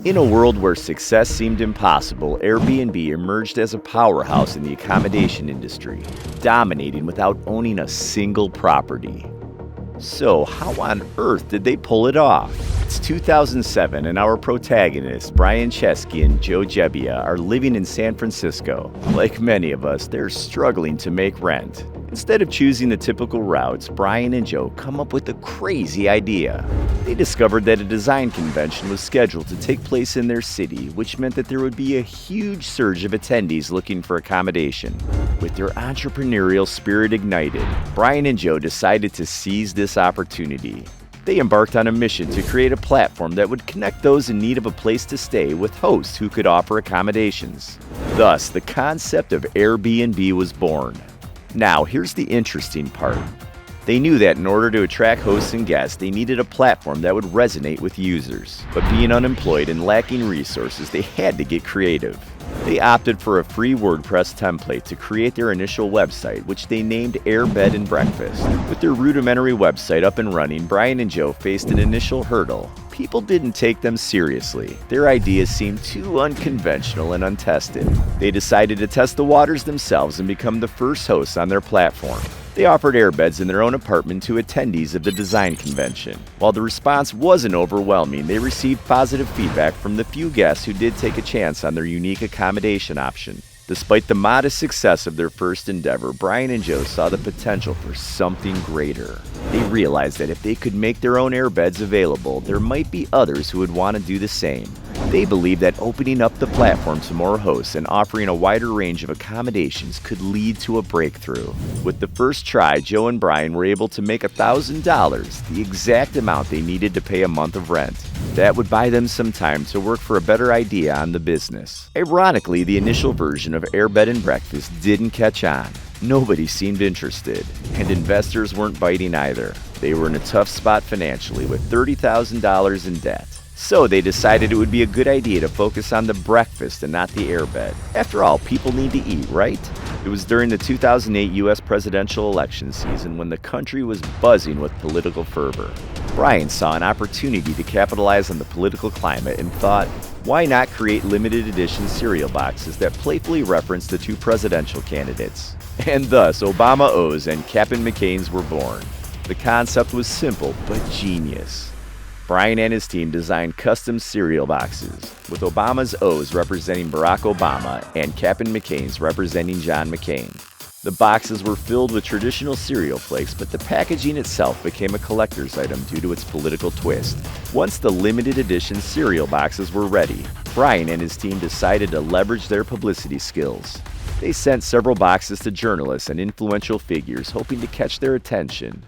In a world where success seemed impossible, Airbnb emerged as a powerhouse in the accommodation industry, dominating without owning a single property. So, how on earth did they pull it off? It's 2007, and our protagonists, Brian Chesky and Joe Gebbia, are living in San Francisco. Like many of us, they're struggling to make rent. Instead of choosing the typical routes, Brian and Joe come up with a crazy idea. They discovered that a design convention was scheduled to take place in their city, which meant that there would be a huge surge of attendees looking for accommodation. With their entrepreneurial spirit ignited, Brian and Joe decided to seize this opportunity. They embarked on a mission to create a platform that would connect those in need of a place to stay with hosts who could offer accommodations. Thus, the concept of Airbnb was born. Now, here's the interesting part. They knew that in order to attract hosts and guests, they needed a platform that would resonate with users. But being unemployed and lacking resources, they had to get creative. They opted for a free WordPress template to create their initial website, which they named Air Bed and Breakfast. With their rudimentary website up and running, Brian and Joe faced an initial hurdle. People didn't take them seriously. Their ideas seemed too unconventional and untested. They decided to test the waters themselves and become the first hosts on their platform. They offered airbeds in their own apartment to attendees of the design convention. While the response wasn't overwhelming, they received positive feedback from the few guests who did take a chance on their unique accommodation option. Despite the modest success of their first endeavor, Brian and Joe saw the potential for something greater. They realized that if they could make their own airbeds available, there might be others who would want to do the same. They believed that opening up the platform to more hosts and offering a wider range of accommodations could lead to a breakthrough. With the first try, Joe and Brian were able to make $1,000, the exact amount they needed to pay a month of rent. That would buy them some time to work for a better idea on the business. Ironically, the initial version of Air Bed and Breakfast didn't catch on. Nobody seemed interested, and investors weren't biting either. They were in a tough spot financially with $30,000 in debt. So they decided it would be a good idea to focus on the breakfast and not the airbed. After all, people need to eat, right? It was during the 2008 U.S. presidential election season when the country was buzzing with political fervor. Brian saw an opportunity to capitalize on the political climate and thought, why not create limited edition cereal boxes that playfully reference the two presidential candidates? And thus, Obama O's and Cap'n McCain's were born. The concept was simple but genius. Brian and his team designed custom cereal boxes, with Obama's O's representing Barack Obama and Cap'n McCain's representing John McCain. The boxes were filled with traditional cereal flakes, but the packaging itself became a collector's item due to its political twist. Once the limited edition cereal boxes were ready, Brian and his team decided to leverage their publicity skills. They sent several boxes to journalists and influential figures, hoping to catch their attention.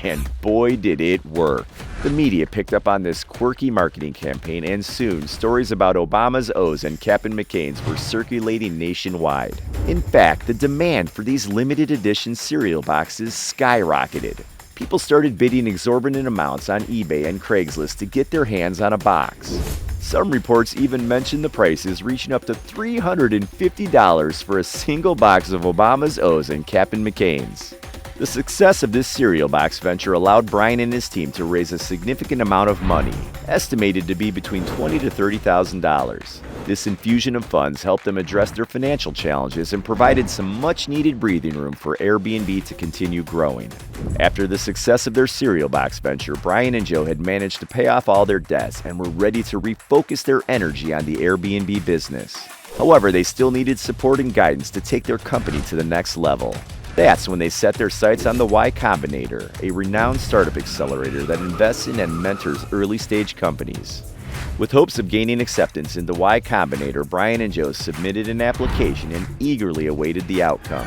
And boy, did it work. The media picked up on this quirky marketing campaign, and soon stories about Obama's O's and Cap'n McCain's were circulating nationwide. In fact, the demand for these limited edition cereal boxes skyrocketed. People started bidding exorbitant amounts on eBay and Craigslist to get their hands on a box. Some reports even mentioned the prices reaching up to $350 for a single box of Obama's O's and Cap'n McCain's. The success of this cereal box venture allowed Brian and his team to raise a significant amount of money, estimated to be between $20,000 to $30,000. This infusion of funds helped them address their financial challenges and provided some much-needed breathing room for Airbnb to continue growing. After the success of their cereal box venture, Brian and Joe had managed to pay off all their debts and were ready to refocus their energy on the Airbnb business. However, they still needed support and guidance to take their company to the next level. That's when they set their sights on the Combinator, a renowned startup accelerator that invests in and mentors early-stage companies. With hopes of gaining acceptance into Combinator, Brian and Joe submitted an application and eagerly awaited the outcome.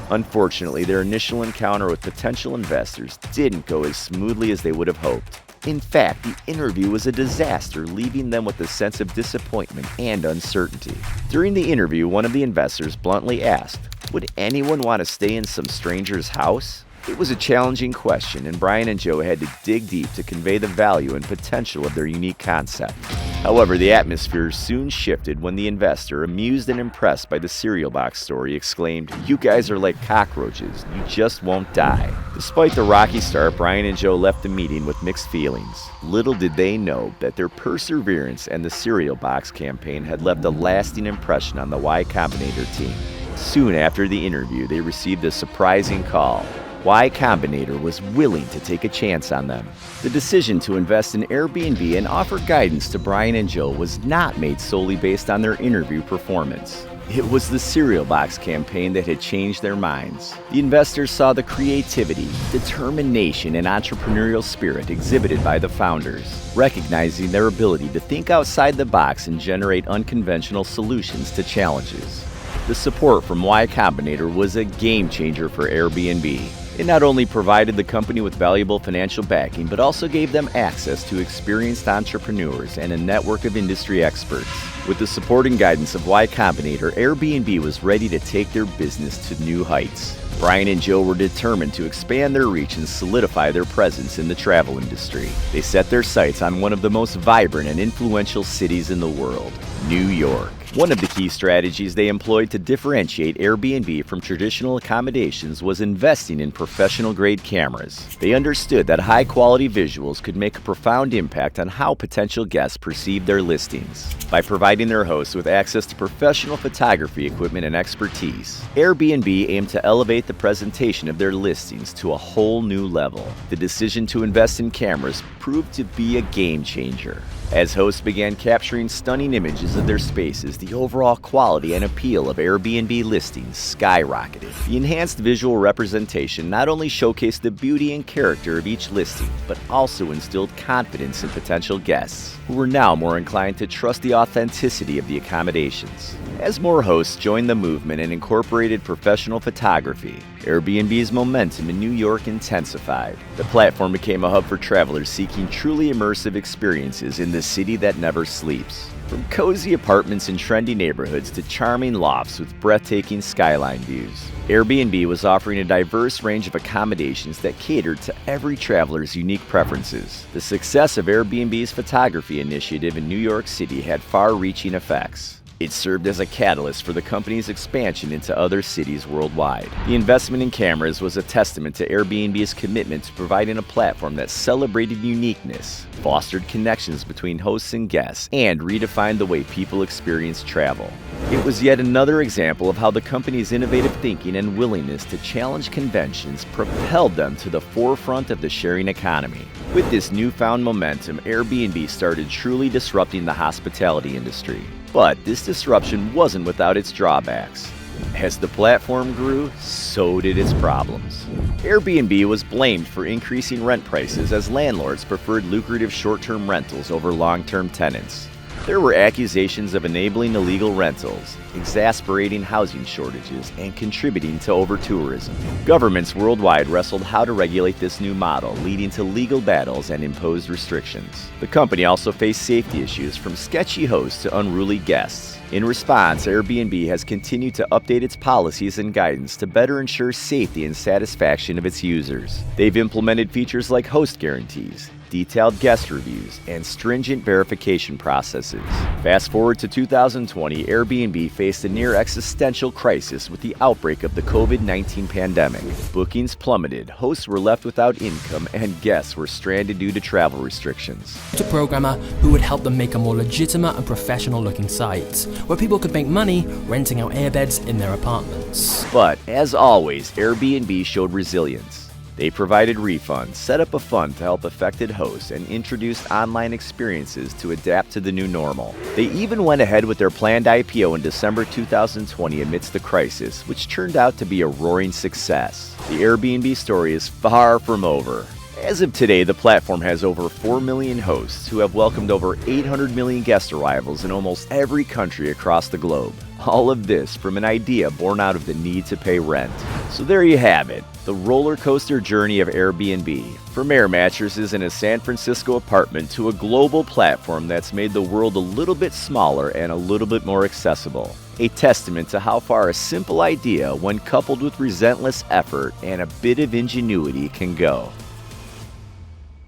Unfortunately, their initial encounter with potential investors didn't go as smoothly as they would have hoped. In fact, the interview was a disaster, leaving them with a sense of disappointment and uncertainty. During the interview, one of the investors bluntly asked, "Would anyone want to stay in some stranger's house?" It was a challenging question, and Brian and Joe had to dig deep to convey the value and potential of their unique concept. However, the atmosphere soon shifted when the investor, amused and impressed by the cereal box story, exclaimed, "You guys are like cockroaches, you just won't die." Despite the rocky start, Brian and Joe left the meeting with mixed feelings. Little did they know that their perseverance and the cereal box campaign had left a lasting impression on the Y Combinator team. Soon after the interview, they received a surprising call. Y Combinator was willing to take a chance on them. The decision to invest in Airbnb and offer guidance to Brian and Joe was not made solely based on their interview performance. It was the cereal box campaign that had changed their minds. The investors saw the creativity, determination, and entrepreneurial spirit exhibited by the founders, recognizing their ability to think outside the box and generate unconventional solutions to challenges. The support from Y Combinator was a game changer for Airbnb. It not only provided the company with valuable financial backing, but also gave them access to experienced entrepreneurs and a network of industry experts. With the support and guidance of Y Combinator, Airbnb was ready to take their business to new heights. Brian and Joe were determined to expand their reach and solidify their presence in the travel industry. They set their sights on one of the most vibrant and influential cities in the world, New York. One of the key strategies they employed to differentiate Airbnb from traditional accommodations was investing in professional-grade cameras. They understood that high-quality visuals could make a profound impact on how potential guests perceive their listings. By providing their hosts with access to professional photography equipment and expertise, Airbnb aimed to elevate the presentation of their listings to a whole new level. The decision to invest in cameras proved to be a game changer. As hosts began capturing stunning images of their spaces, the overall quality and appeal of Airbnb listings skyrocketed. The enhanced visual representation not only showcased the beauty and character of each listing, but also instilled confidence in potential guests, who were now more inclined to trust the authenticity of the accommodations. As more hosts joined the movement and incorporated professional photography, Airbnb's momentum in New York intensified. The platform became a hub for travelers seeking truly immersive experiences in the city that never sleeps. From cozy apartments in trendy neighborhoods to charming lofts with breathtaking skyline views, Airbnb was offering a diverse range of accommodations that catered to every traveler's unique preferences. The success of Airbnb's photography initiative in New York City had far-reaching effects. It served as a catalyst for the company's expansion into other cities worldwide. The investment in cameras was a testament to Airbnb's commitment to providing a platform that celebrated uniqueness, fostered connections between hosts and guests, and redefined the way people experience travel. It was yet another example of how the company's innovative thinking and willingness to challenge conventions propelled them to the forefront of the sharing economy. With this newfound momentum, Airbnb started truly disrupting the hospitality industry. But this disruption wasn't without its drawbacks. As the platform grew, so did its problems. Airbnb was blamed for increasing rent prices as landlords preferred lucrative short-term rentals over long-term tenants. There were accusations of enabling illegal rentals, exasperating housing shortages, and contributing to over-tourism. Governments worldwide wrestled how to regulate this new model, leading to legal battles and imposed restrictions. The company also faced safety issues from sketchy hosts to unruly guests. In response, Airbnb has continued to update its policies and guidance to better ensure safety and satisfaction of its users. They've implemented features like host guarantees, detailed guest reviews, and stringent verification processes. Fast forward to 2020, Airbnb faced a near existential crisis with the outbreak of the COVID-19 pandemic. Bookings plummeted, hosts were left without income, and guests were stranded due to travel restrictions. A programmer who would help them make a more legitimate and professional-looking site, where people could make money renting out airbeds in their apartments. But, as always, Airbnb showed resilience. They provided refunds, set up a fund to help affected hosts, and introduced online experiences to adapt to the new normal. They even went ahead with their planned IPO in December 2020 amidst the crisis, which turned out to be a roaring success. The Airbnb story is far from over. As of today, the platform has over 4 million hosts who have welcomed over 800 million guest arrivals in almost every country across the globe. All of this from an idea born out of the need to pay rent. So there you have it, the roller coaster journey of Airbnb. From air mattresses in a San Francisco apartment to a global platform that's made the world a little bit smaller and a little bit more accessible. A testament to how far a simple idea, when coupled with relentless effort and a bit of ingenuity, can go.